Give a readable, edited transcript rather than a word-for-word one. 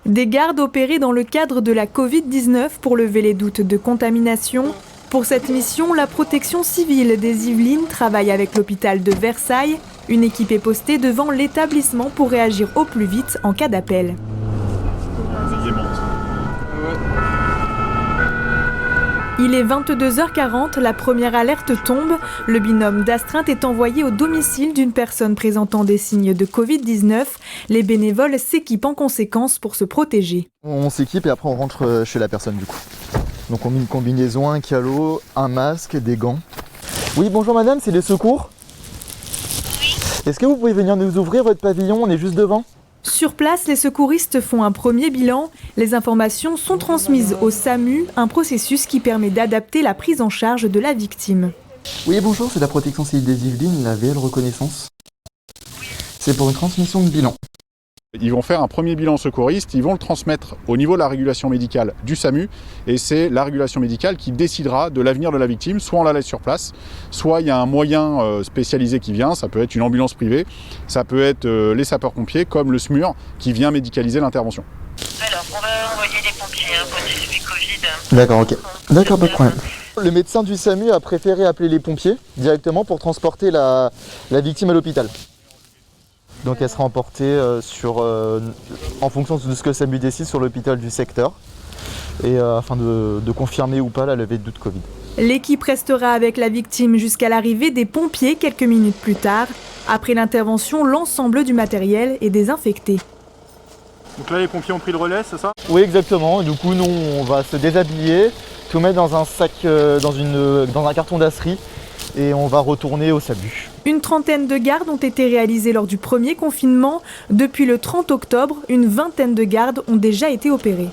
Des gardes opérés dans le cadre de la Covid-19 pour lever les doutes de contamination. Pour cette mission, la protection civile des Yvelines travaille avec l'hôpital de Versailles. Une équipe est postée devant l'établissement pour réagir au plus vite en cas d'appel. Il est 22h40, la première alerte tombe. Le binôme d'astreinte est envoyé au domicile d'une personne présentant des signes de Covid-19. Les bénévoles s'équipent en conséquence pour se protéger. On s'équipe et après on rentre chez la personne du coup. Donc on met une combinaison, un calot, un masque, des gants. Oui, bonjour madame, c'est les secours? Oui. Est-ce que vous pouvez venir nous ouvrir votre pavillon? On est juste devant. Sur place, les secouristes font un premier bilan. Les informations sont transmises au SAMU, un processus qui permet d'adapter la prise en charge de la victime. Oui, bonjour, c'est la protection civile des Yvelines, la VL Reconnaissance. C'est pour une transmission de bilan. Ils vont faire un premier bilan secouriste, ils vont le transmettre au niveau de la régulation médicale du SAMU et c'est la régulation médicale qui décidera de l'avenir de la victime. Soit on la laisse sur place, soit il y a un moyen spécialisé qui vient, ça peut être une ambulance privée, ça peut être les sapeurs-pompiers comme le SMUR qui vient médicaliser l'intervention. Alors, on va envoyer des pompiers pour le suivi Covid. D'accord, ok. D'accord, pas de problème. Le médecin du SAMU a préféré appeler les pompiers directement pour transporter la victime à l'hôpital. Donc elle sera emportée en fonction de ce que SAMU décide sur l'hôpital du secteur et afin de confirmer ou pas la levée de doute Covid. L'équipe restera avec la victime jusqu'à l'arrivée des pompiers quelques minutes plus tard. Après l'intervention, l'ensemble du matériel est désinfecté. Donc là les pompiers ont pris le relais, c'est ça? Oui exactement, du coup nous on va se déshabiller, tout mettre dans un sac, dans un carton d'asserie et on va retourner au SAMU. Une trentaine de gardes ont été réalisés lors du premier confinement. Depuis le 30 octobre, une vingtaine de gardes ont déjà été opérés.